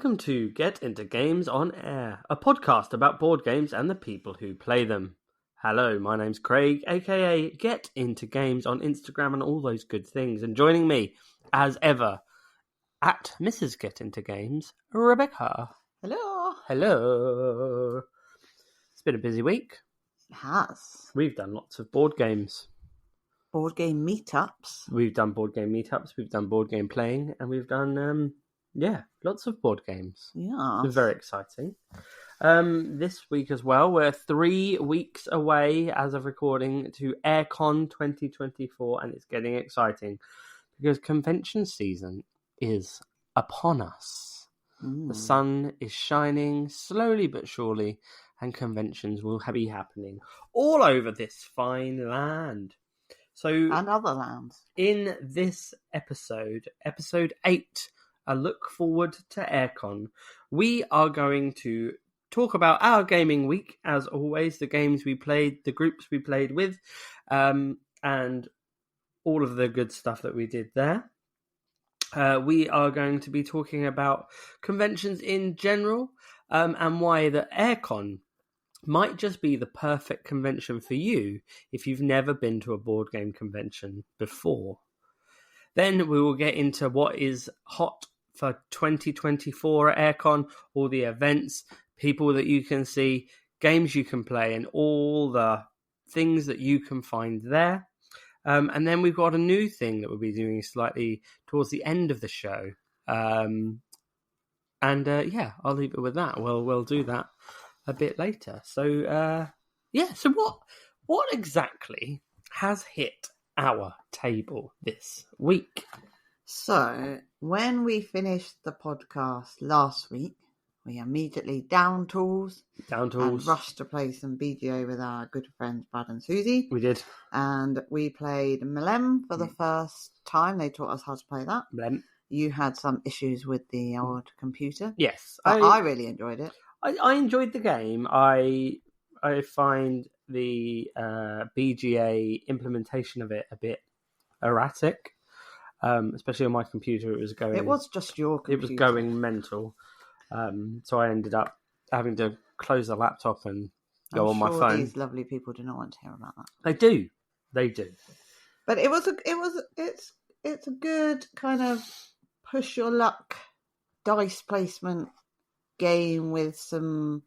Welcome to Get Into Games on Air, a podcast about board games and the people who play them. Hello, my name's Craig, aka Get Into Games on Instagram and all those good things. And joining me, as ever, at Mrs. Get Into Games, Rebecca. Hello. Hello. It's been a busy week. It has. We've done lots of board games. Board game meetups. We've done board game meetups, we've done board game playing, and we've done, lots of board games. Yeah. It's very exciting. This week as well, we're 3 weeks away as of recording to Airecon2024, and it's getting exciting because convention season is upon us. The sun is shining slowly but surely, and conventions will be happening all over this fine land. And other lands. In this episode 8, a look forward to Airecon, we are going to talk about our gaming week, as always, the games we played, the groups we played with, and all of the good stuff that we did there. We are going to be talking about conventions in general, and why the Airecon might just be the perfect convention for you if you've never been to a board game convention before. Then we will get into what is hot for 2024 at Airecon, all the events, people that you can see, games you can play, and all the things that you can find there. And then we've got a new thing that we'll be doing slightly towards the end of the show. I'll leave it with that. We'll do that a bit later. So what exactly has hit our table this week? So, when we finished the podcast last week, we immediately down tools and rushed to play some BGA with our good friends Brad and Susie. We did. And we played Millennium for the first time. They taught us how to play that. Millennium. You had some issues with the old computer. Yes. I really enjoyed it. I enjoyed the game. I find the BGA implementation of it a bit erratic, especially on my computer. It was just your computer. It was going mental. So I ended up having to close the laptop and go on my phone. These lovely people do not want to hear about that. They do. But it's a good kind of push your luck dice placement game with some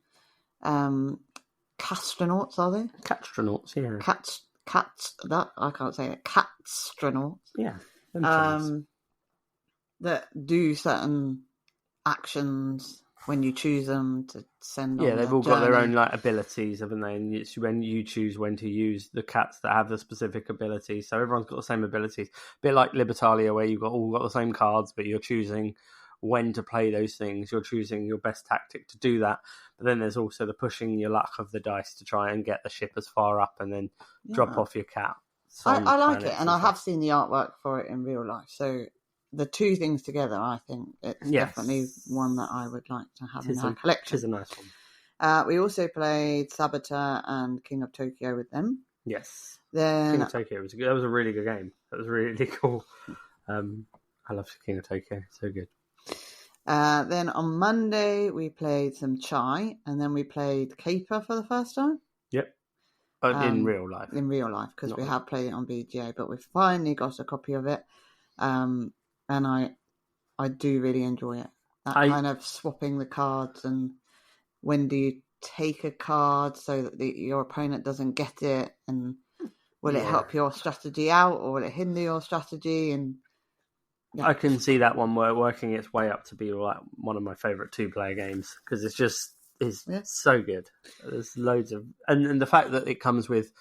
castronauts, are they? Catstronauts, yeah. I can't say it. Catstronauts. Yeah. That do certain actions when you choose them to send on. Yeah, they've all got their own abilities, haven't they? And it's when you choose when to use the cats that have the specific abilities. So everyone's got the same abilities. A bit like Libertalia, where you've all got the same cards, but you're choosing when to play those things. You're choosing your best tactic to do that. But then there's also the pushing your luck of the dice to try and get the ship as far up and then drop off your cat. I like it, and I have seen the artwork for it in real life. So the two things together, I think it's definitely one that I would like to have in our collection. It is a nice one. We also played Saboteur and King of Tokyo with them. Yes. Then King of Tokyo that was a really good game. That was really cool. I love King of Tokyo. So good. Then on Monday we played some Chai, and then we played Caper for the first time. Yep. In real life. In real life, because we have played it on BGA, but we finally got a copy of it. And I do really enjoy it. Kind of swapping the cards, and when do you take a card so that your opponent doesn't get it, and will it help your strategy out, or will it hinder your strategy? And I can see that one working its way up to be like one of my favourite 2-player games, because it's so good. There's loads of and the fact that it comes with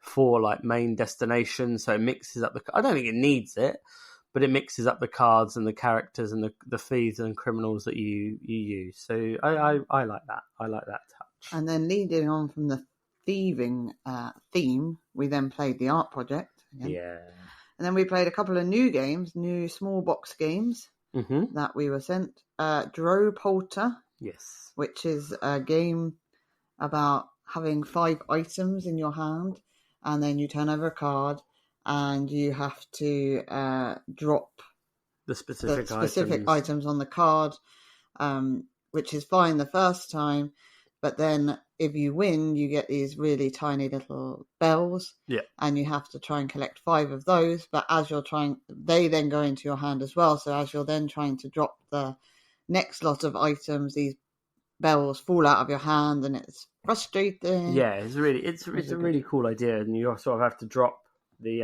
4 main destinations, so it mixes up I don't think it needs it, but it mixes up the cards and the characters and the thieves and criminals that you use. So I like that. I like that touch. And then leading on from the thieving theme, we then played the art project again. Yeah. And then we played a couple of new small box games that we were sent. Dropolter. Yes. Which is a game about having 5 items in your hand, and then you turn over a card, and you have to drop the specific items on the card, which is fine the first time. But then if you win, you get these really tiny little bells. Yeah. And you have to try and collect 5 of those. But as you're trying, they then go into your hand as well. So as you're then trying to drop the next lot of items, these bells fall out of your hand, and it's frustrating. Yeah, it's a really cool idea, and you sort of have to drop the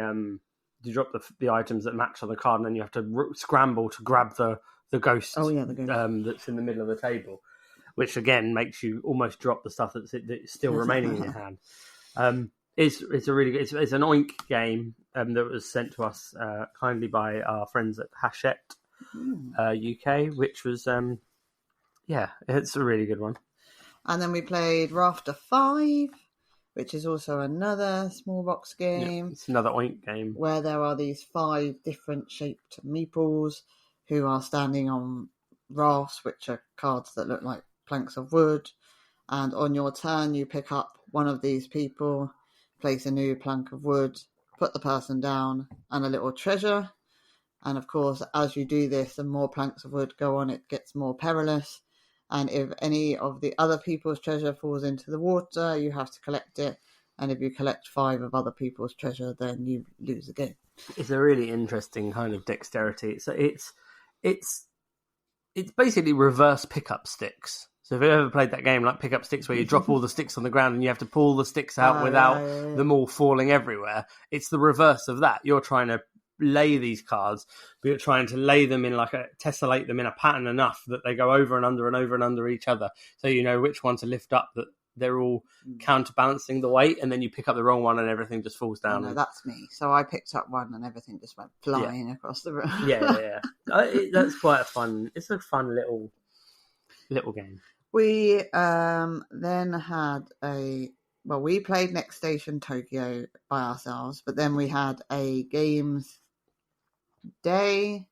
items that match on the card, and then you have to scramble to grab the ghost. Oh yeah, the ghost that's in the middle of the table, which again makes you almost drop the stuff that's still remaining in your hand. It's a really good. It's an Oink game that was sent to us kindly by our friends at Hachette UK, which was it's a really good one. And then we played Rafter 5, which is also another small box game. Yeah, it's another Oink game where there are these 5 different shaped meeples who are standing on rafts, which are cards that look like planks of wood. And on your turn, you pick up one of these people, place a new plank of wood, put the person down, and a little treasure. And of course, as you do this, the more planks of wood go on, it gets more perilous. And if any of the other people's treasure falls into the water, you have to collect it. And if you collect 5 of other people's treasure, then you lose the game. It's a really interesting kind of dexterity. So it's basically reverse pickup sticks. So if you've ever played that game like pickup sticks, where you drop all the sticks on the ground and you have to pull the sticks out without them all falling everywhere, it's the reverse of that. You're trying to lay these cards, but you're trying to lay them in tessellate them in a pattern enough that they go over and under and over and under each other, so you know which one to lift up, that they're all counterbalancing the weight, and then you pick up the wrong one and everything just falls down. Oh, no, that's me. So I picked up one and everything just went flying across the room. That's quite a fun. It's a fun little game. We then had we played Next Station Tokyo by ourselves, but then we had a games day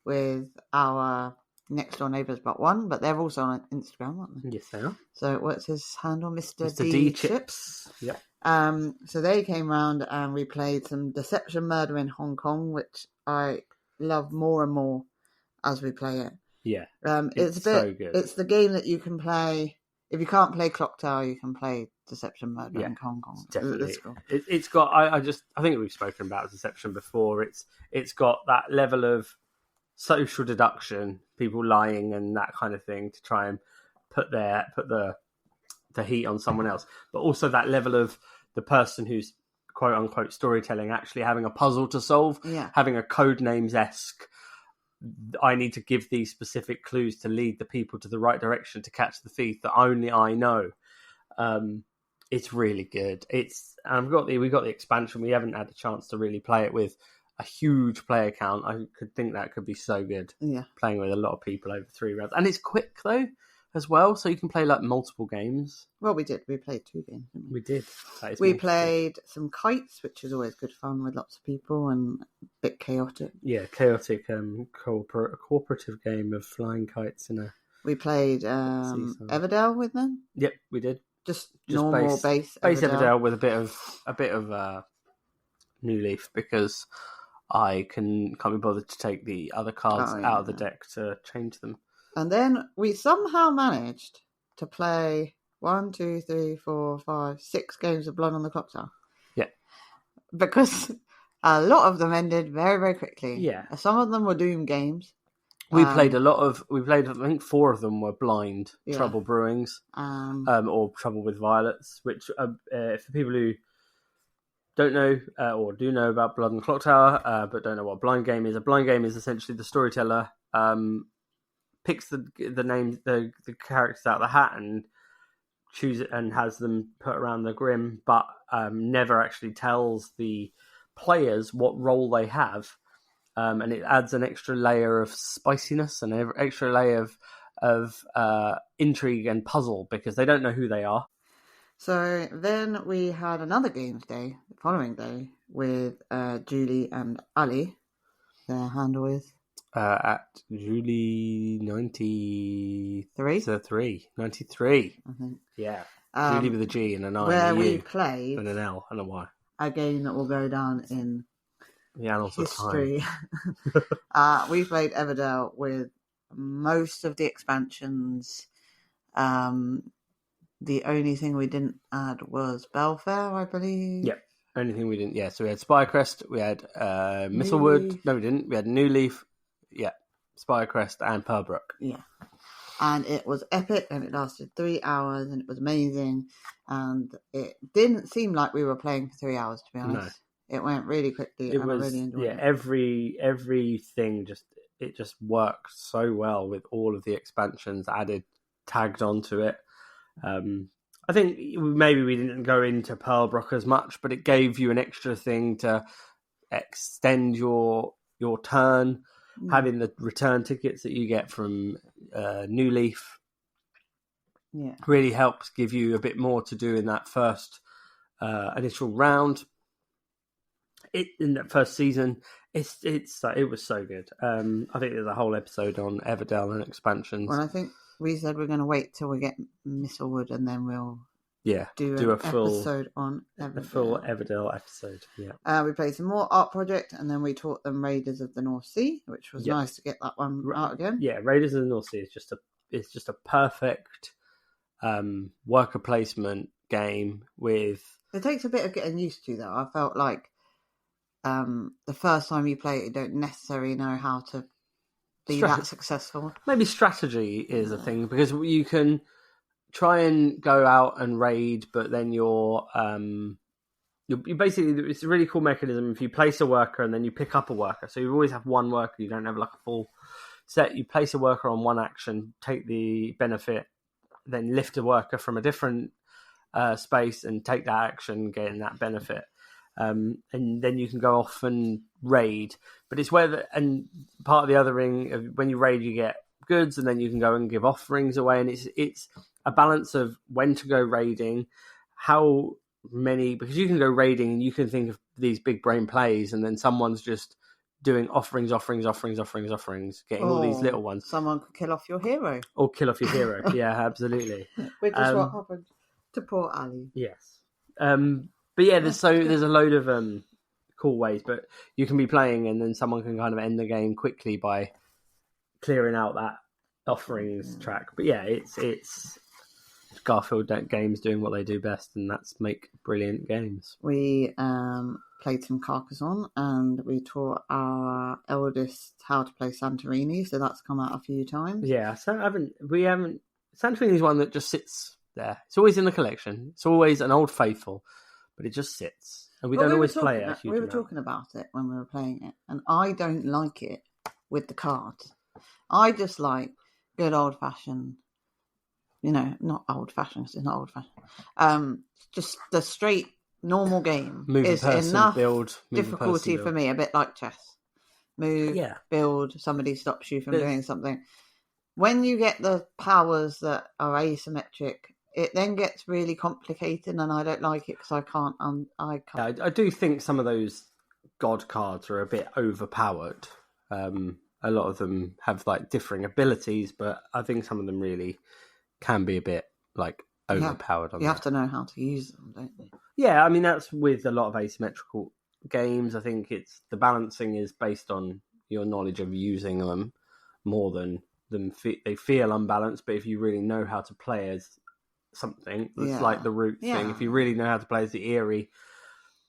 with our next door neighbours but one, but they're also on Instagram, aren't they? Yes, they are. So what's his handle? Mr. D Chips. Yep. So they came round and we played some Deception Murder in Hong Kong, which I love more and more as we play it. Yeah. It's so good. It's the game that you can play. If you can't play Clock Tower, you can play Deception Murder in Hong Kong. Definitely. It's got. I think we've spoken about Deception before. It's got that level of social deduction, people lying and that kind of thing to try and put the heat on someone else, but also that level of the person who's quote unquote storytelling actually having a puzzle to solve, having a Codenames-esque. I need to give these specific clues to lead the people to the right direction to catch the thief that only I know. It's really good. We got the expansion. We haven't had a chance to really play it with a huge player count. I could think that could be so good. Yeah, playing with a lot of people over 3 rounds, and it's quick though as well, so you can play like multiple games. Well, we did. We played 2 games. Didn't we? We did. We played some kites, which is always good fun with lots of people and a bit chaotic. Yeah, chaotic cooperative game of flying kites in a. We played Everdell with them. Yep, we did. Just normal base Everdell with a bit of New Leaf, because I can't be bothered to take the other cards out of the deck to change them. And then we somehow managed to play 1, 2, 3, 4, 5, 6 games of Blood on the Clock Tower. Yeah. Because a lot of them ended very, very quickly. Yeah. Some of them were Doom games. I think 4 of them were blind Trouble Brewings, or Trouble with Violets, which for people who don't know or do know about Blood on the Clock Tower, but don't know what a blind game is. A blind game is essentially the storyteller picks the names, the characters out of the hat and choose it and has them put around the grim, but never actually tells the players what role they have, and it adds an extra layer of spiciness and an extra layer of intrigue and puzzle because they don't know who they are. So then we had another games day the following day with Julie and Ali. Their handle is at Julie 93. 93. I think. Yeah. Julie with a G and an I where and a U we played and an L and a Y. A game that will go down in the annals history. of time. We played Everdell with most of the expansions. The only thing we didn't add was Belfair, I believe. Yep. Only thing we didn't. Yeah, so we had Spirecrest, we had Mistlewood. No, we didn't. We had New Leaf. Yeah, Spirecrest and Pearlbrook. Yeah. And it was epic, and it lasted 3 hours, and it was amazing. And it didn't seem like we were playing for 3 hours, to be honest. No. It went really quickly, and I really enjoyed it. Everything just worked so well with all of the expansions tagged onto it. I think maybe we didn't go into Pearlbrook as much, but it gave you an extra thing to extend your turn. Having the return tickets that you get from New Leaf really helps give you a bit more to do in that first initial round. In that first season, it was so good. I think there's a whole episode on Everdell and expansions. Well, I think we said we're going to wait till we get Mistlewood, and then we'll do a full episode on Everdell. A full Everdell episode. Yeah. We played some more Art Project, and then we taught them Raiders of the North Sea, which was nice to get that one out again. Yeah, Raiders of the North Sea is just a perfect worker placement game with. It takes a bit of getting used to, though. I felt like the first time you play it, you don't necessarily know how to be that successful. Maybe strategy is a thing, because you can try and go out and raid, but then you basically, it's a really cool mechanism. If you place a worker and then you pick up a worker, so you always have one worker, you don't have like a full set. You place a worker on one action, take the benefit, then lift a worker from a different space and take that action, getting that benefit. And then you can go off and raid. But it's and part of the other ring, when you raid, you get goods, and then you can go and give offerings away. And it's a balance of when to go raiding, how many, because you can go raiding and you can think of these big brain plays, and then someone's just doing offerings, getting all these little ones. Someone could kill off your hero. Or kill off your hero. Yeah, absolutely. Which is what happened to poor Ali. Yes. But yeah, there's a load of cool ways, but you can be playing and then someone can kind of end the game quickly by clearing out that offerings track. But yeah, it's Garfield games doing what they do best, and that's make brilliant games. We played some Carcassonne, and we taught our eldest how to play Santorini, so that's come out a few times. Yeah, so Santorini's one that just sits there. It's always in the collection. It's always an old faithful. But it just sits, and we don't always play it. We were talking about it when we were playing it, and I don't like it with the cards. I just like good old fashioned, not old fashioned. It's not old fashioned. Just the straight normal game is enough difficulty for me. A bit like chess. Move, build. Somebody stops you from doing something. When you get the powers that are asymmetric, it then gets really complicated, and I don't like it because I can't. I do think some of those god cards are a bit overpowered. A lot of them have like differing abilities, but I think some of them really can be a bit like overpowered. You have to know how to use them, don't you? Yeah, I mean that's with a lot of asymmetrical games. I think it's the balancing is based on your knowledge of using them more than they feel unbalanced. But if you really know how to play as something, it's like the root thing. If you really know how to play as the Eyrie,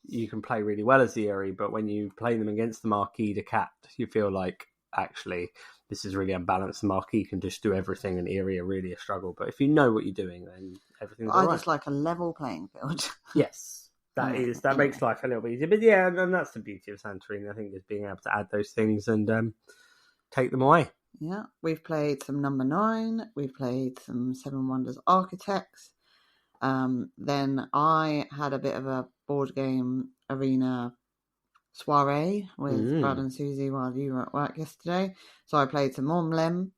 you can play really well as the Eyrie, but when you play them against the Marquis de Cat, you feel like actually this is really unbalanced. The Marquis can just do everything, and Eyrie are really a struggle. But if you know what you're doing, then everything's all right. I just like a level playing field. Yes, that makes life a little bit easier. But yeah, and that's the beauty of Santorini, I think, is being able to add those things and take them away. Yeah, we've played some Number 9. We've played some Seven Wonders Architects. Then I had a bit of a board game arena soiree with Brad and Susie while you were at work yesterday. So I played some Mormlem.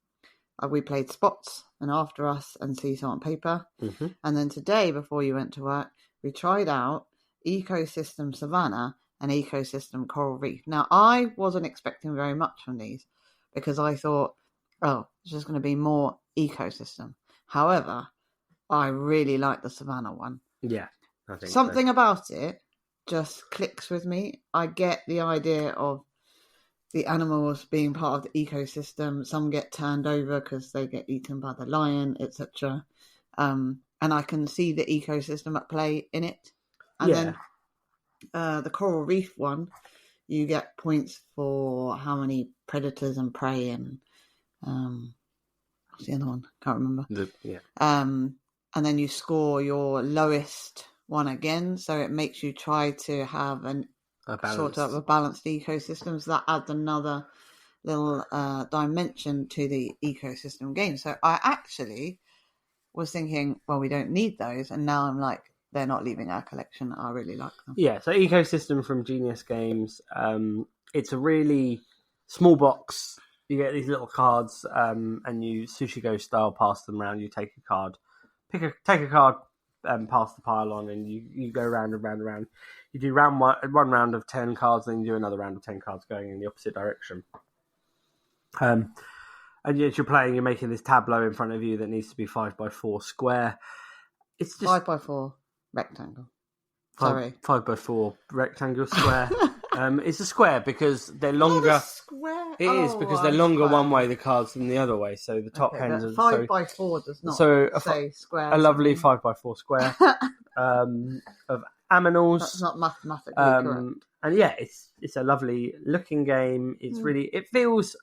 We played Spots and After Us and Seesaw on Paper. Mm-hmm. And then today, before you went to work, we tried out Ecosystem Savannah and Ecosystem Coral Reef. Now, I wasn't expecting very much from these, because I thought, it's just going to be more ecosystem. However, I really like the Savannah one. Yeah, I think something about it just clicks with me. I get the idea of the animals being part of the ecosystem. Some get turned over because they get eaten by the lion, etc. And I can see the ecosystem at play in it. And then the coral reef one, you get points for how many predators and prey and what's the other one? Can't remember. And then you score your lowest one again, so it makes you try to have sort of a balanced ecosystem. So that adds another little dimension to the ecosystem game. So I actually was thinking, well, we don't need those, and now I'm like, they're not leaving our collection. I really like them. Yeah, so Ecosystem from Genius Games. It's a really small box. You get these little cards, and you Sushi Go style pass them around. You take a card, take a card, pass the pile on, and you go round and round and round. You do one round of 10 cards, then you do another round of 10 cards going in the opposite direction. And as you're playing, you're making this tableau in front of you that needs to be 5x4 square. It's just 5x4 rectangle. 5x4 rectangle square. It's a square because they're longer. Square. It is because they're longer one way the cards than the other way. So the top ends are 5x4 does not say square. A lovely 5x4 square of aminals. That's not mathematically correct. And yeah, it's a lovely looking game. It's it feels.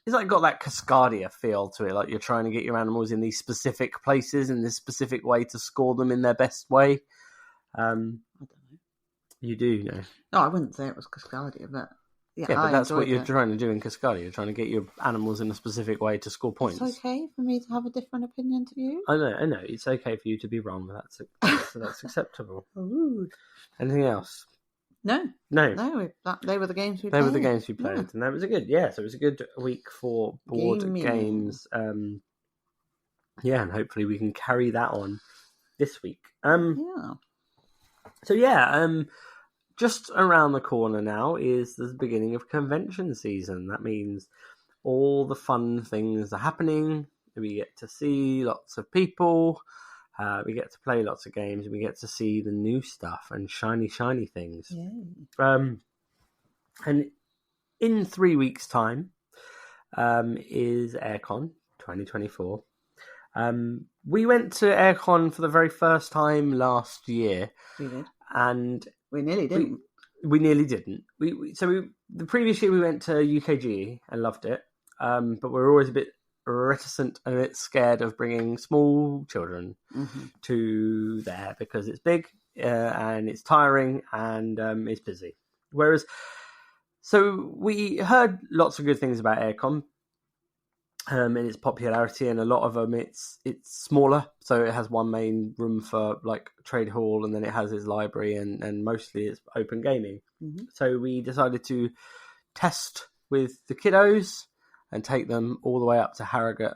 It's like got that Cascadia feel to it, like you're trying to get your animals in these specific places in this specific way to score them in their best way. I don't know. You do know. No, I wouldn't say it was Cascadia, but but that's what you're trying to do in Cascadia. You're trying to get your animals in a specific way to score points. It's okay for me to have a different opinion to you. I know. It's okay for you to be wrong. That's acceptable. Ooh. Anything else? No. They were the games we played. They were the games we played, and that was so it was a good week for board games. And hopefully we can carry that on this week. So just around the corner now is the beginning of convention season. That means all the fun things are happening. We get to see lots of people. We get to play lots of games, and we get to see the new stuff and shiny things. And in 3 weeks' time is Airecon 2024. We went to Airecon for the very first time last year. We did. And we nearly didn't. We nearly didn't. The previous year we went to UKGE and loved it, but we're always a bit reticent and a bit scared of bringing small children to there because it's big and it's tiring and it's busy. So we heard lots of good things about Airecon and its popularity, and a lot of them it's smaller, so it has one main room for like trade hall, and then it has its library, and mostly it's open gaming. So we decided to test with the kiddos and take them all the way up to Harrogate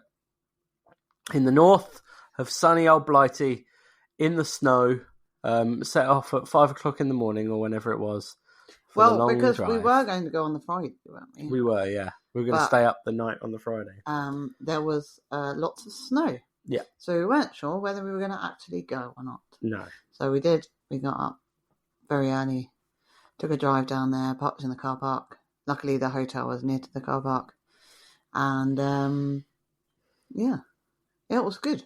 in the north of sunny old Blighty in the snow, set off at 5 o'clock in the morning or whenever it was. Because we were going to go on the Friday, weren't we? We were, yeah. We were going to stay up the night on the Friday. There was lots of snow. Yeah. So we weren't sure whether we were going to actually go or not. No. So we did. We got up very early, took a drive down there, parked in the car park. Luckily, the hotel was near to the car park. And, it was good.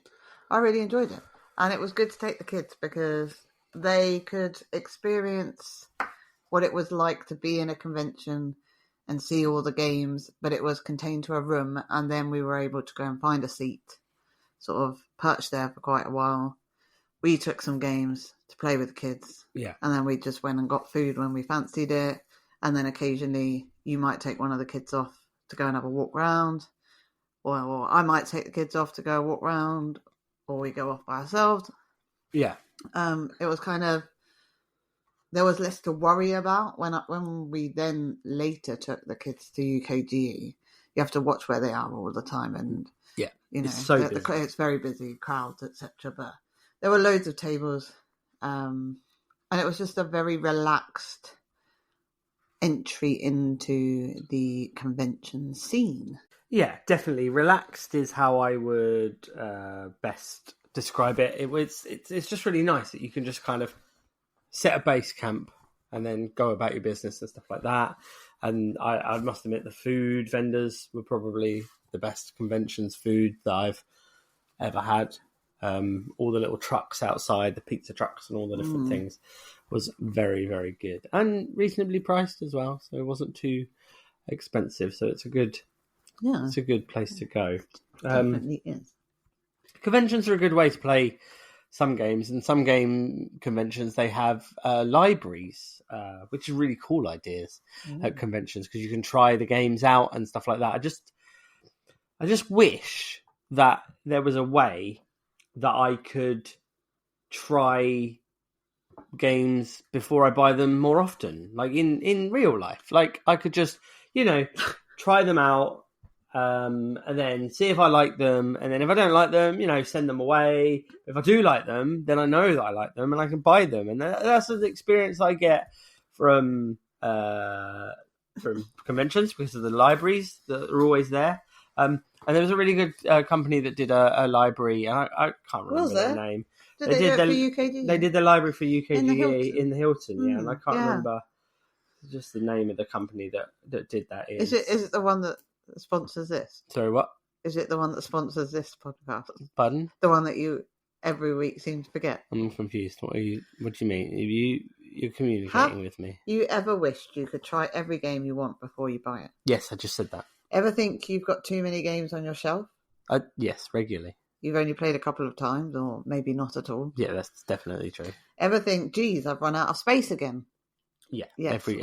I really enjoyed it. And it was good to take the kids because they could experience what it was like to be in a convention and see all the games, but it was contained to a room, and then we were able to go and find a seat, sort of perched there for quite a while. We took some games to play with the kids. Yeah. And then we just went and got food when we fancied it. And then occasionally you might take one of the kids off to go and have a walk round, or I might take the kids off to go walk round, or we go off by ourselves. Yeah. It was kind of, there was less to worry about when we then later took the kids to UKGE. You have to watch where they are all the time, and it's very busy, crowds, etc. But there were loads of tables, and it was just a very relaxed entry into the convention scene. Yeah, definitely. Relaxed is how I would best describe it. It's just really nice that you can just kind of set a base camp and then go about your business and stuff like that. And I must admit, the food vendors were probably the best conventions food that I've ever had. All the little trucks outside, the pizza trucks and all the different things was very, very good. And reasonably priced as well, so it wasn't too expensive. So it's a good place to go. Definitely is. Conventions are a good way to play some games, and some game conventions they have libraries, which are really cool ideas at conventions because you can try the games out and stuff like that. I just wish that there was a way that I could try games before I buy them more often, like in real life. Like I could just, try them out and then see if I like them, and then if I don't like them, send them away. If I do like them, then I know that I like them and I can buy them, and that's the experience I get from conventions because of the libraries that are always there. And there was a really good company that did a library, and I can't remember their name. Did they do it for UKG? They did the library for UKG in the Hilton, and I can't yeah. remember just the name of the company that did that. Is it the one that sponsors this? Sorry, what? Is it the one that sponsors this podcast? Pardon? The one that you every week seem to forget? I'm confused. What do you mean? You're communicating with me. You ever wished you could try every game you want before you buy it? Yes, I just said that. Ever think you've got too many games on your shelf? Yes, regularly. You've only played a couple of times, or maybe not at all. Yeah, that's definitely true. Ever think, geez, I've run out of space again? Yeah, yes, every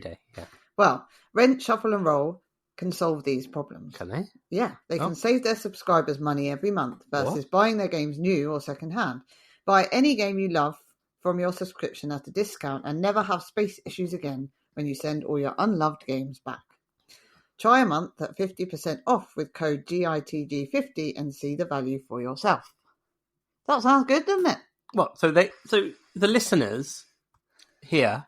day. Yeah. Well, Rent, Shuffle and Roll can solve these problems. Can they? Yeah, they can save their subscribers money every month versus buying their games new or second hand. Buy any game you love from your subscription at a discount and never have space issues again when you send all your unloved games back. Try a month at 50% off with code GITG50 and see the value for yourself. That sounds good, doesn't it? Well, so the listeners here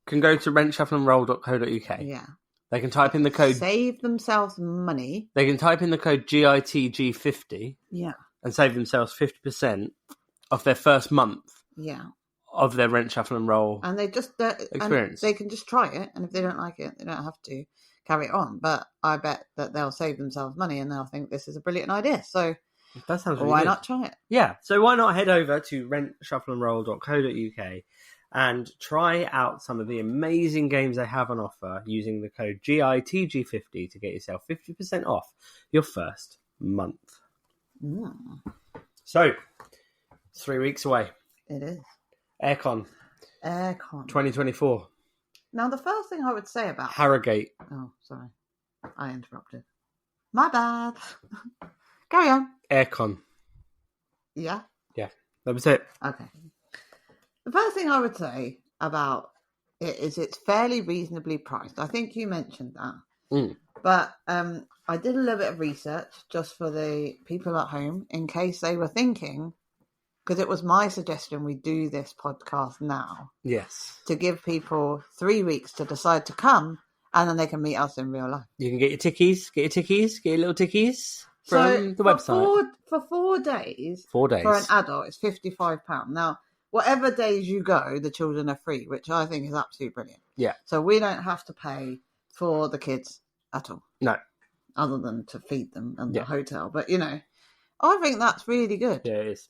can go to rentshuffleandroll.co.uk. Yeah. They can type in the code... Save themselves money. They can type in the code GITG50 and save themselves 50% of their first month of their Rent, Shuffle and Roll and they just experience. And they can just try it, and if they don't like it, they don't have to carry it on. But I bet that they'll save themselves money and they'll think this is a brilliant idea. So that sounds really why good. not try it? Yeah. So why not head over to rentshuffleandroll.co.uk and try out some of the amazing games they have on offer using the code GITG50 to get yourself 50% off your first month. So, it's 3 weeks away. It is. Airecon 2024. Now, the first thing I would say about... Harrogate. Oh, sorry. I interrupted. My bad. Carry on. Airecon. Yeah? Yeah, that was it. Okay. The first thing I would say about it is it's fairly reasonably priced. I think you mentioned that. But I did a little bit of research just for the people at home in case they were thinking, because it was my suggestion we do this podcast now. Yes. To give people 3 weeks to decide to come, and then they can meet us in real life. You can get your little tickies from the website. For 4 days. 4 days. For an adult, it's £55. Now, whatever days you go, the children are free, which I think is absolutely brilliant. Yeah. So we don't have to pay for the kids at all. No. Other than to feed them and the hotel. But, I think that's really good. Yeah, it is.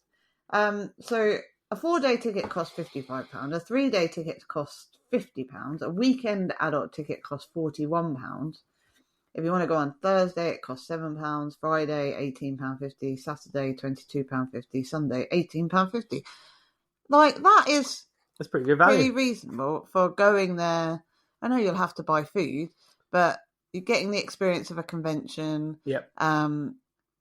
So a 4-day ticket costs £55. A 3-day ticket costs £50. A weekend adult ticket costs £41. If you want to go on Thursday, it costs £7. Friday, £18.50. Saturday, £22.50. Sunday, £18.50. Like, that's pretty good value. Really reasonable for going there. I know you'll have to buy food, but you're getting the experience of a convention. Yep.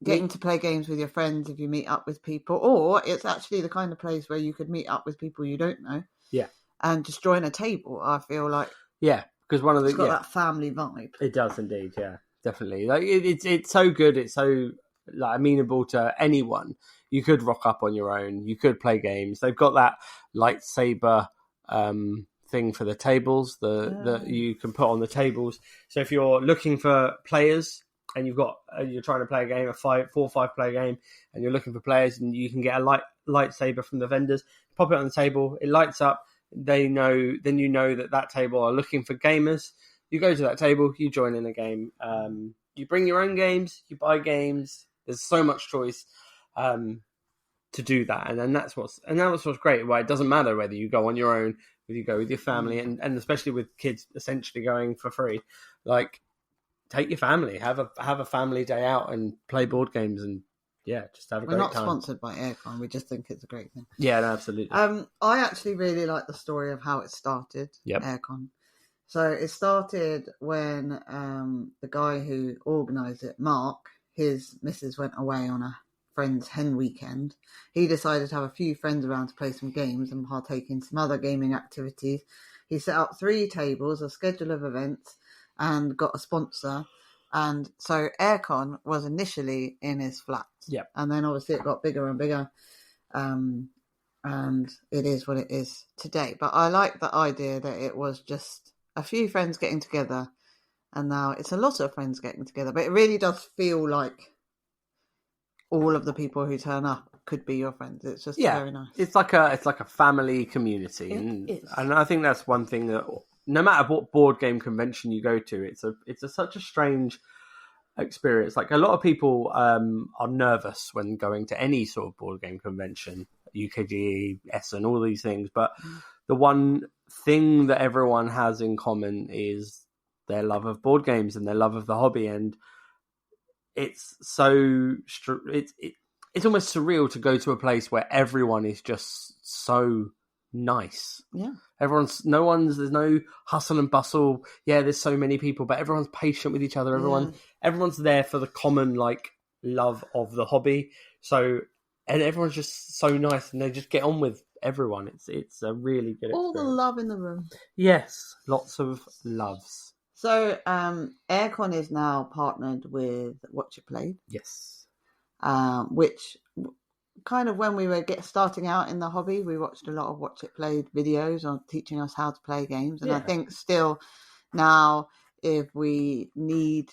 Getting to play games with your friends if you meet up with people, or it's actually the kind of place where you could meet up with people you don't know. Yeah. And just join a table, I feel like. Yeah, because it's got that family vibe. It does indeed, yeah, definitely. Like it's so good, it's so amenable to anyone. You could rock up on your own. You could play games. They've got that lightsaber thing for the tables that you can put on the tables. So if you're looking for players and you're trying to play a game, a 4 or 5 player game, and you're looking for players, and you can get a lightsaber from the vendors, pop it on the table, it lights up. Then you know that table are looking for gamers. You go to that table, you join in a game. You bring your own games, you buy games. There's so much choice to do that, and then that's what's great. Why it doesn't matter whether you go on your own, whether you go with your family, and especially with kids essentially going for free. Like, take your family, have a family day out, and play board games, and just have a great time. We're not sponsored by Airecon. We just think it's a great thing. Yeah, no, absolutely. I actually really like the story of how it started. Yep. Airecon. So it started when the guy who organised it, Mark, his missus went away on a friend's hen weekend. He decided to have a few friends around to play some games and partake in some other gaming activities. He set up 3 tables, a schedule of events, and got a sponsor. And so Airecon was initially in his flat. Yep. And then obviously it got bigger and bigger. And it is what it is today. But I like the idea that it was just a few friends getting together, and now it's a lot of friends getting together. But it really does feel like all of the people who turn up could be your friends. It's just very nice. It's like a family community, and I think that's one thing that no matter what board game convention you go to, it's such a strange experience. Like, a lot of people are nervous when going to any sort of board game convention, UKGE, Essen, all these things. But the one thing that everyone has in common is their love of board games and their love of the hobby, and it's it's almost surreal to go to a place where everyone is just so nice. Yeah. There's no hustle and bustle. Yeah, there's so many people, but everyone's patient with each other. Everyone's there for the common, like, love of the hobby. So, and everyone's just so nice, and they just get on with everyone. It's a really good experience. All the love in the room. Yes, lots of loves. So, Airecon is now partnered with Watch It Played. Yes. Which kind of, when we were starting out in the hobby, we watched a lot of Watch It Played videos on teaching us how to play games. And I think still now, if we need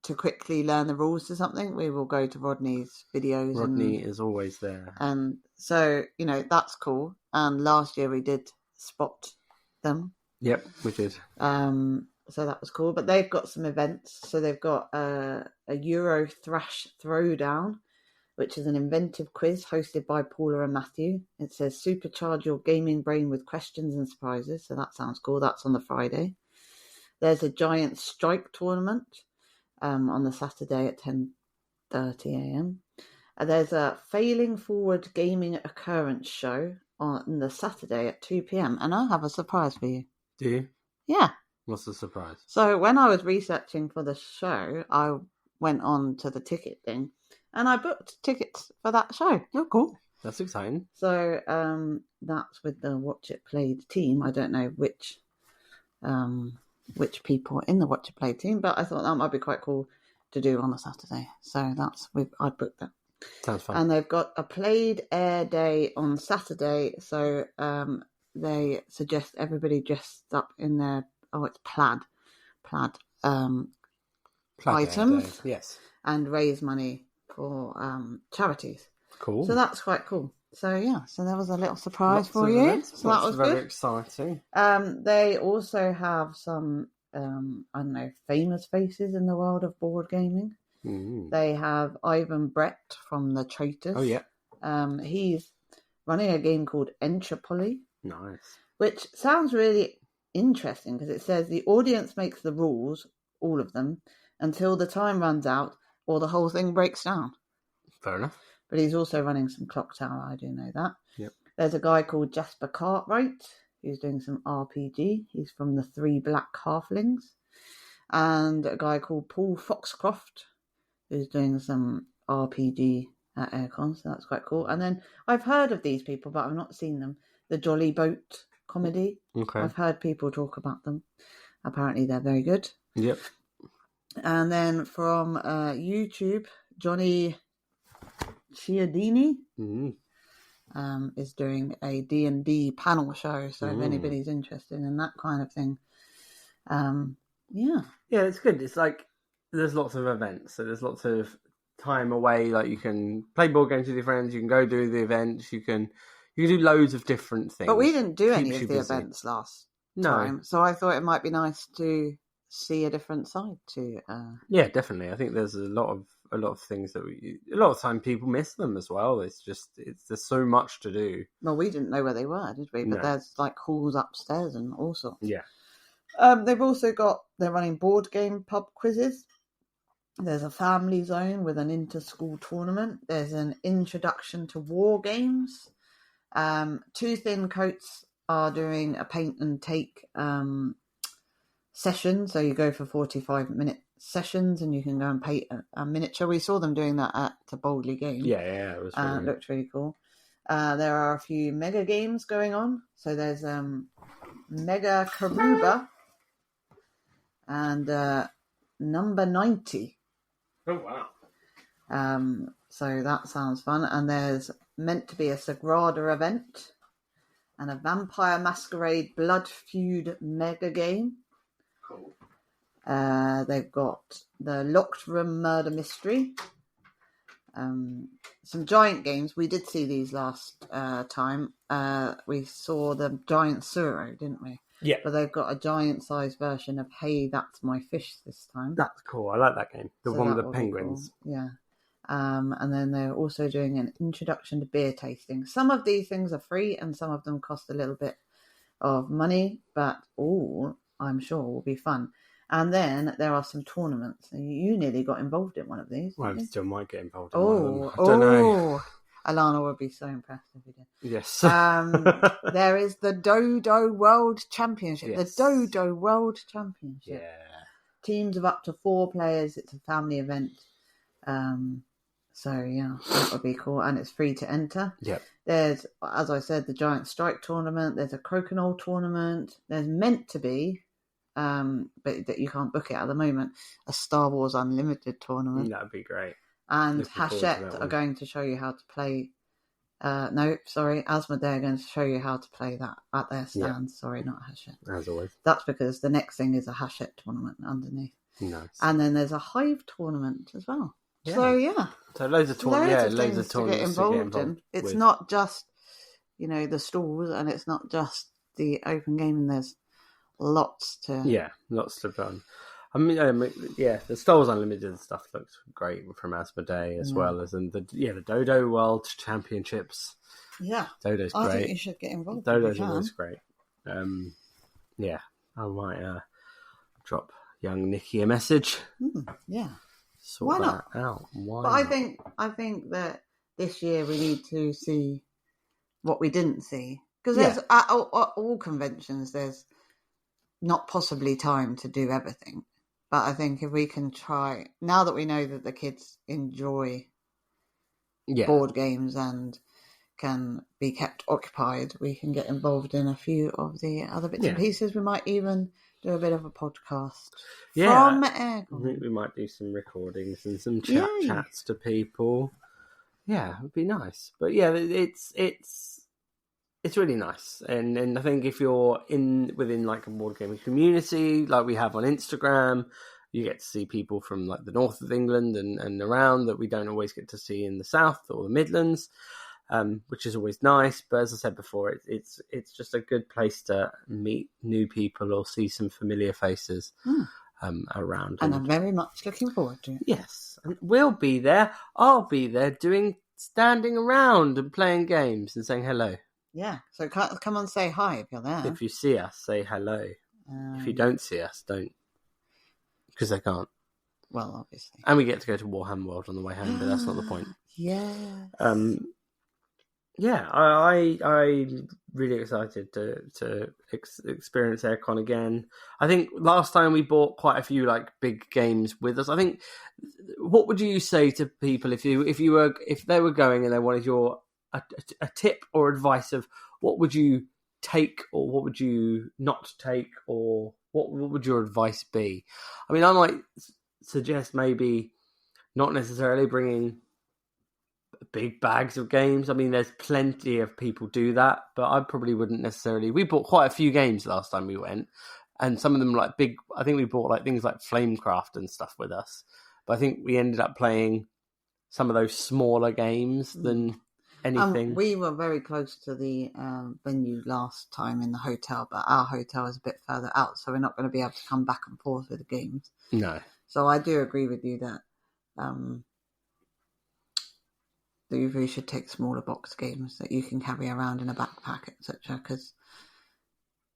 to quickly learn the rules to something, we will go to Rodney's videos. Rodney is always there. And so, that's cool. And last year we did spot them. Yep, we did. So that was cool. But they've got some events. So they've got a Euro Thrash Throwdown, which is an inventive quiz hosted by Paula and Matthew. It says supercharge your gaming brain with questions and surprises. So that sounds cool. That's on the Friday. There's a giant strike tournament on the Saturday at 10:30 a.m. There's a Failing Forward Gaming Occurrence show on the Saturday at 2 p.m. And I have a surprise for you. Do you? Yeah. What's the surprise? So when I was researching for the show, I went on to the ticket thing, and I booked tickets for that show. Oh, cool. That's exciting. So that's with the Watch It Played team. I don't know which people in the Watch It Played team, but I thought that might be quite cool to do on a Saturday. So I booked that. Sounds fun. And they've got a Played Air Day on Saturday. So they suggest everybody dressed up in their it's plaid items. Yes. And raise money for charities. Cool. So that's quite cool. So so there was a little surprise for you. Events. So that was very good. Exciting. They also have some famous faces in the world of board gaming. They have Ivan Brett from The Traitors. Oh yeah. He's running a game called Entropoly. Nice. Which sounds really interesting, because it says the audience makes the rules, all of them, until the time runs out or the whole thing breaks down. Fair enough. But he's also running some Clock Tower, I do know that. Yep. There's a guy called Jasper Cartwright who's doing some RPG. He's from the 3 Black Halflings. And a guy called Paul Foxcroft who's doing some RPG at Airecon, so that's quite cool. And then I've heard of these people, but I've not seen them. The Jolly Boat comedy. Okay. I've heard people talk about them. Apparently they're very good. Yep. And then from YouTube, Johnny Chiodini is doing a D&D panel show. So if anybody's interested in that kind of thing, yeah, it's good. It's like there's lots of events, so there's lots of time away. Like, you can play board games with your friends, you can go do the events, you can do loads of different things. But we didn't do any of the events last time, so I thought it might be nice to see a different side to. Yeah, definitely. I think there's a lot of things that a lot of time people miss them as well. There's so much to do. Well, we didn't know where they were, did we? But there's like halls upstairs and all sorts. Yeah. They've also they're running board game pub quizzes. There's a family zone with an inter-school tournament. There's an introduction to war games. Two Thin Coats are doing a paint and take session. So you go for 45-minute sessions and you can go and paint a miniature. We saw them doing that at the Boldly game. Yeah, it was really it looked really cool. There are a few mega games going on. So there's Mega Karuba and Number 90. Oh, wow. So that sounds fun. And there's meant to be a Sagrada event and a Vampire Masquerade Blood Feud mega game. Cool. They've got the Locked Room Murder Mystery. Some giant games. We did see these last time. We saw the Giant Suro, didn't we? Yeah. But they've got a giant-sized version of Hey, That's My Fish this time. That's cool. I like that game. The one with the penguins. Cool. Yeah. And then they're also doing an introduction to beer tasting. Some of these things are free and some of them cost a little bit of money, but all, I'm sure, will be fun. And then there are some tournaments. You nearly got involved in one of these. Well, I still might get involved in one of them. I don't know. Alana would be so impressed if you did. Yes. There is the Dodo World Championship. Yes. The Dodo World Championship. Yeah. Teams of up to 4 players. It's a family event. So, yeah, that would be cool. And it's free to enter. Yep. There's, as I said, the Giant Strike tournament. There's a Crokinole tournament. There's meant to be, but that you can't book it at the moment, a Star Wars Unlimited tournament. That'd be great. And Hachette are going to show you how to play. Asmodee are going to show you how to play that at their stand. Yeah. Sorry, not Hachette. As always. That's because the next thing is a Hachette tournament underneath. Nice. And then there's a Hive tournament as well. Yeah. So, yeah. So loads of tournaments. Loads of tournaments to get involved in. It's not just, the stalls and it's not just the open game, and there's lots to... Yeah, lots to fun. I mean, the Star Wars Unlimited stuff looks great from Asmodee as well as the Dodo World Championships. Yeah, Dodo's great. I think you should get involved. Dodo's always great. I might drop young Nikki a message. Yeah, sort that out. Why? But I think that this year we need to see what we didn't see, because there's at all conventions there's not possibly time to do everything. But I think if we can try, now that we know that the kids enjoy board games and can be kept occupied, we can get involved in a few of the other bits and pieces. We might even do a bit of a podcast from Airecon. I think we might do some recordings and some chats to people. Yeah, it would be nice. But yeah, it's really nice, and I think if you're within like a board gaming community like we have on Instagram, you get to see people from like the north of England and around that we don't always get to see in the south or the Midlands, which is always nice. But as I said before, it's just a good place to meet new people or see some familiar faces around. And I'm very much looking forward to it. Yes, and we'll be there. I'll be there standing around and playing games and saying hello. Yeah, so come and say hi if you're there. If you see us, say hello. If you don't see us, don't. Because they can't. Well, obviously. And we get to go to Warhammer World on the way home, but that's not the point. Yeah. I'm really excited to experience Airecon again. I think last time we bought quite a few like big games with us. I think, what would you say to people if they were going and they wanted your a tip or advice of what would you take or what would you not take, or what would your advice be? I mean, I might suggest maybe not necessarily bringing big bags of games. I mean, there's plenty of people do that, but I probably wouldn't necessarily. We bought quite a few games last time we went, and some of them like big. I think we bought like things like Flamecraft and stuff with us, but I think we ended up playing some of those smaller games than anything. We were very close to the venue last time in the hotel, but our hotel is a bit further out, so we're not going to be able to come back and forth with the games. No. So I do agree with you that you should take smaller box games that you can carry around in a backpack, etc. Because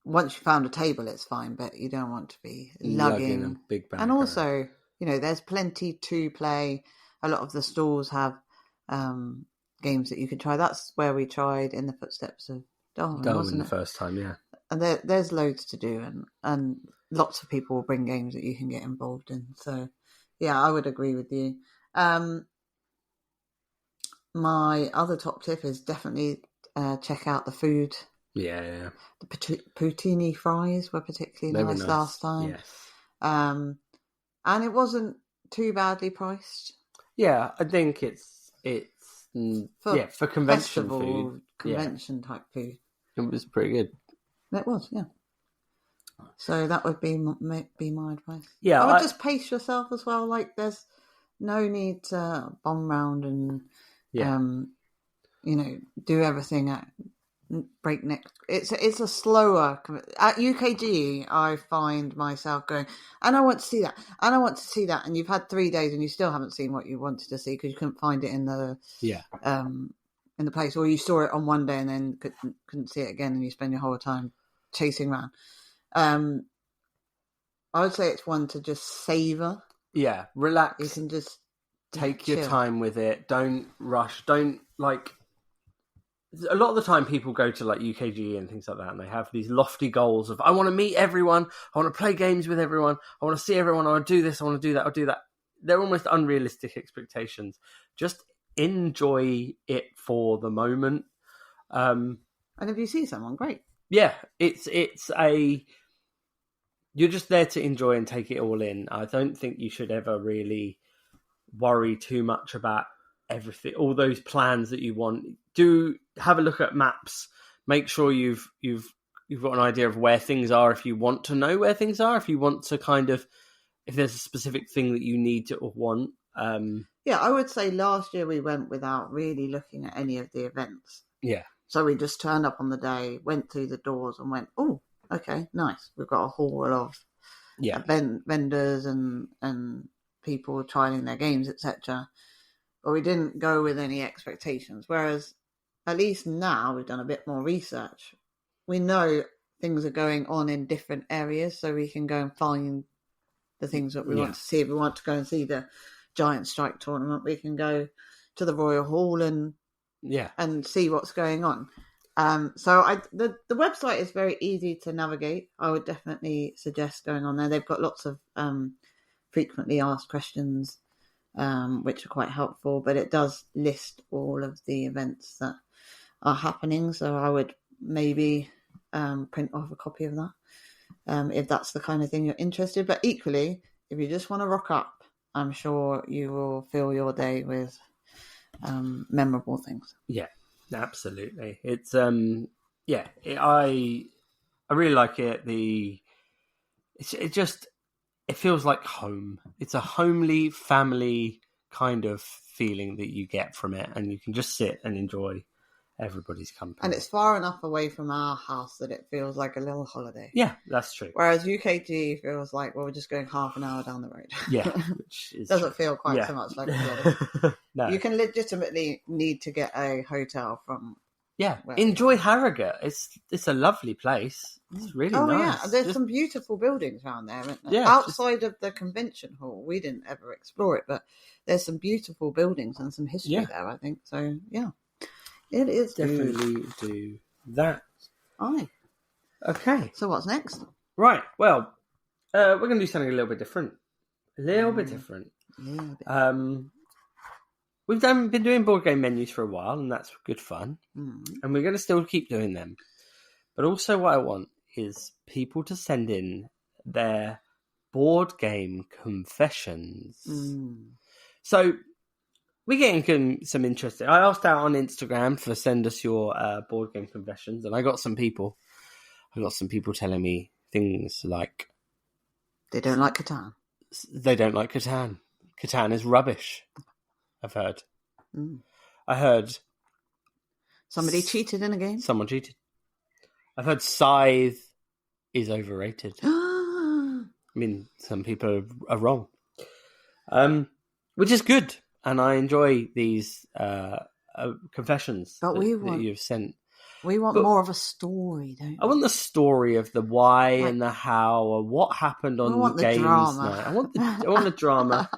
once you found a table, it's fine, but you don't want to be lugging a big bag. And also, there's plenty to play. A lot of the stalls have games that you could try. That's where we tried In the Footsteps of Darwin, wasn't it? The first time, yeah. And there's loads to do, and lots of people will bring games that you can get involved in. So, yeah, I would agree with you. My other top tip is definitely check out the food. Yeah. The poutine fries were particularly nice last time. Yes. And it wasn't too badly priced. Yeah, I think it's for convention food, type food. It was pretty good. It was, yeah. So that would be my advice. Yeah, I would just pace yourself as well. Like, there's no need to bomb round and do everything at breakneck. It's a slower at UKG. I find myself going, and I want to see that, and I want to see that, and you've had 3 days and you still haven't seen what you wanted to see because you couldn't find it in the place, or you saw it on one day and then couldn't see it again, and you spend your whole time chasing around. I would say it's one to just savor. Yeah, relax. You can just take your time with it. Don't rush. Don't a lot of the time people go to like UKG and things like that and they have these lofty goals of, I want to meet everyone, I want to play games with everyone, I want to see everyone, I want to do this, I want to do that, I'll do that. They're almost unrealistic expectations. Just enjoy it for the moment. And if you see someone, great. Yeah, you're just there to enjoy and take it all in. I don't think you should ever really worry too much about everything, all those plans that you want. Do have a look at maps. Make sure you've got an idea of where things are. If you want to know where things are, if you want to if there's a specific thing that you need to or want. Yeah, I would say last year we went without really looking at any of the events. Yeah. So we just turned up on the day, went through the doors and went, oh, okay, nice. We've got a hall of vendors and people trialing their games, etc. But we didn't go with any expectations. Whereas at least now we've done a bit more research. We know things are going on in different areas, so we can go and find the things that we want to see. If we want to go and see the Giant Strike tournament, we can go to the Royal Hall and see what's going on. So the website is very easy to navigate. I would definitely suggest going on there. They've got lots of frequently asked questions, which are quite helpful, but it does list all of the events that are happening. So I would maybe print off a copy of that if that's the kind of thing you're interested. But equally, if you just want to rock up, I'm sure you will fill your day with memorable things. Yeah, absolutely. It's I really like it. It feels like home. It's a homely family kind of feeling that you get from it, and you can just sit and enjoy everybody's company. And it's far enough away from our house that it feels like a little holiday. Yeah, that's true. Whereas UKG feels like, well, we're just going half an hour down the road. Yeah, which is doesn't feel quite so much like a holiday. No. You can legitimately need to get a hotel from. Yeah, enjoy Harrogate. It's a lovely place. It's really nice. Oh yeah, there's some beautiful buildings around there, isn't there? Yeah, outside of the convention hall, we didn't ever explore it, but there's some beautiful buildings and some history there, I think. So yeah. It is definitely do that. Aye. Okay. So what's next? Right. Well, we're going to do something a little bit different. Bit different. Yeah. We've been doing board game menus for a while, and that's good fun. And we're going to still keep doing them. But also, what I want is people to send in their board game confessions. So. We're getting some interest. I asked out on Instagram for send us your board game confessions, and I got some people. Telling me things like they don't like Catan. They don't like Catan. Catan is rubbish. I've heard. I heard Somebody cheated in a game? Someone cheated. I've heard Scythe is overrated. I mean, some people are wrong. Which is good. And I enjoy these confessions that you've sent. We want more of a story, don't we? I want the story of the why and the how, or what happened on the games night. I want the drama.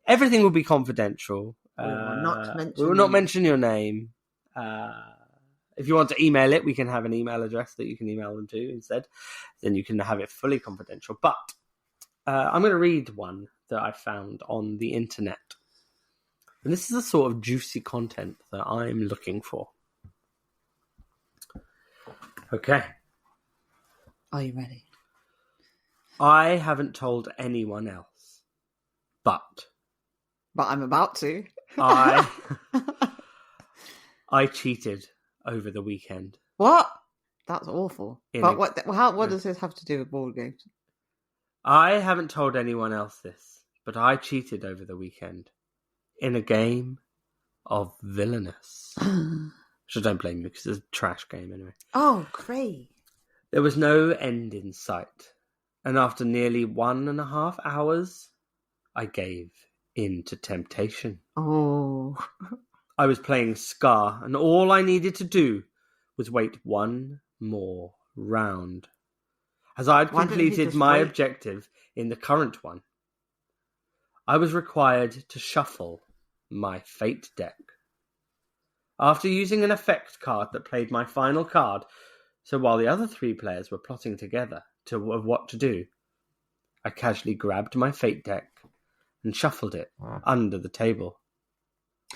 Everything will be confidential. We will not mention your name. If you want to email it, we can have an email address that you can email them to instead. Then you can have it fully confidential. But I'm going to read one that I found on the internet. And this is the sort of juicy content that I'm looking for. Okay. Are you ready? I haven't told anyone else, but I'm about to. I cheated over the weekend. What? That's awful. What does this have to do with board games? I haven't told anyone else this, but I cheated over the weekend in a game of Villainous. So don't blame me, because it's a trash game anyway. Oh, great. There was no end in sight. And after nearly 1.5 hours, I gave in to temptation. Oh. I was playing Scar, and all I needed to do was wait one more round. As I had completed my objective in the current one, I was required to shuffle my fate deck. After using an effect card that played my final card, so while the other 3 players were plotting together of what to do, I casually grabbed my fate deck and shuffled it under the table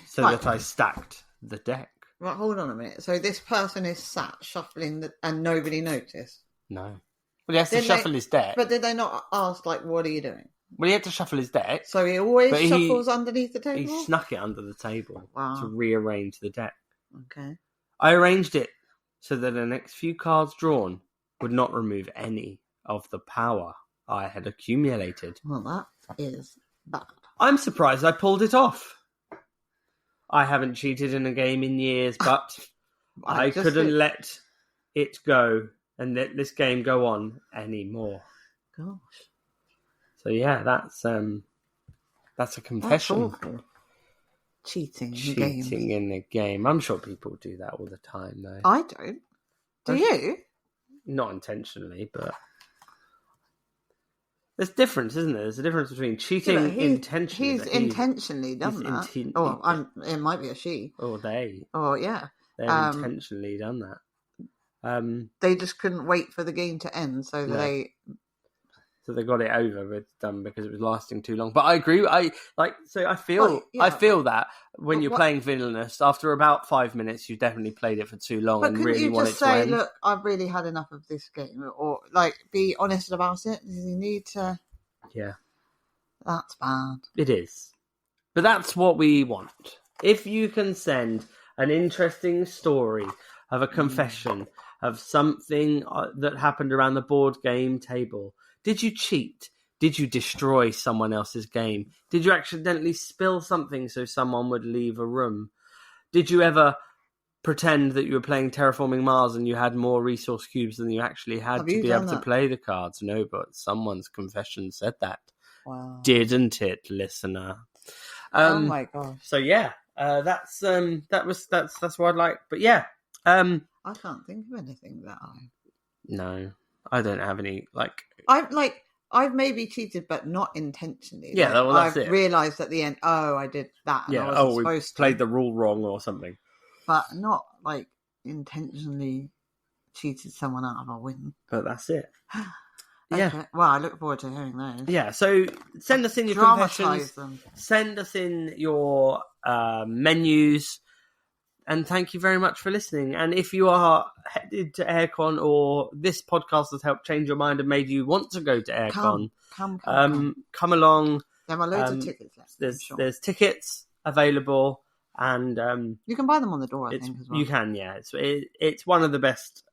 so that I stacked the deck. Right, hold on a minute. So this person is sat shuffling and nobody noticed? No. Well, he has to shuffle his deck. But did they not ask, what are you doing? Well, he had to shuffle his deck. So he always shuffles underneath the table? He snuck it under the table to rearrange the deck. Okay. I arranged it so that the next few cards drawn would not remove any of the power I had accumulated. Well, that is bad. I'm surprised I pulled it off. I haven't cheated in a game in years, but I couldn't let it go and let this game go on anymore. Gosh. So yeah, that's a confession. That's awful. Cheating in a game. I'm sure people do that all the time, though. I don't. Do you? Not intentionally, but there's difference, isn't there? There's a difference between cheating intentionally. He's intentionally done that. It might be a she. Or they. Oh, yeah. They've intentionally done that. They just couldn't wait for the game to end, so they got it over with because it was lasting too long. But I agree. I feel that when you're playing Villainous, after about 5 minutes, you've definitely played it for too long and really want it to end. Look, I've really had enough of this game, or be honest about it. You need to. Yeah, that's bad. It is, but that's what we want. If you can send an interesting story of a confession of something that happened around the board game table. Did you cheat? Did you destroy someone else's game? Did you accidentally spill something so someone would leave a room? Did you ever pretend that you were playing Terraforming Mars and you had more resource cubes than you actually had to be able to play the cards? No, but someone's confession said that. Wow. Didn't it, listener? Oh my gosh. So yeah, that's what I'd like. But yeah, I can't think of anything that No, I don't have any I've maybe cheated, but not intentionally. Yeah, well, that's I've realised at the end, I did that. Yeah, I wasn't we played the rule wrong or something. But not intentionally cheated someone out of a win. But that's it. Okay. Yeah. Well, I look forward to hearing those. Yeah, so send us in your confessions. Send us in your menus. And thank you very much for listening. And if you are headed to Airecon or this podcast has helped change your mind and made you want to go to Airecon, come along. There are loads of tickets left. There's tickets available, and you can buy them on the door. I think as well. You can, yeah. It's one of the best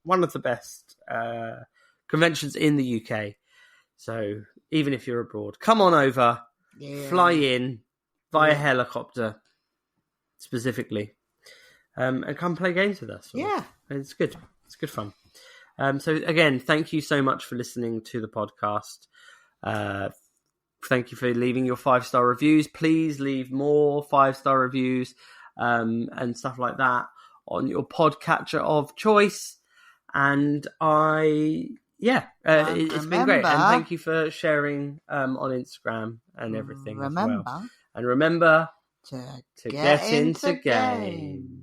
conventions in the UK. So even if you're abroad, come on over, fly in via helicopter specifically. and come play games with us. Yeah. It's good. It's good fun. So again, thank you so much for listening to the podcast. Thank you for leaving your 5-star reviews. Please leave more 5-star reviews and stuff like that on your podcatcher of choice. And it's been great. And thank you for sharing on Instagram and everything as well. And remember to get into game.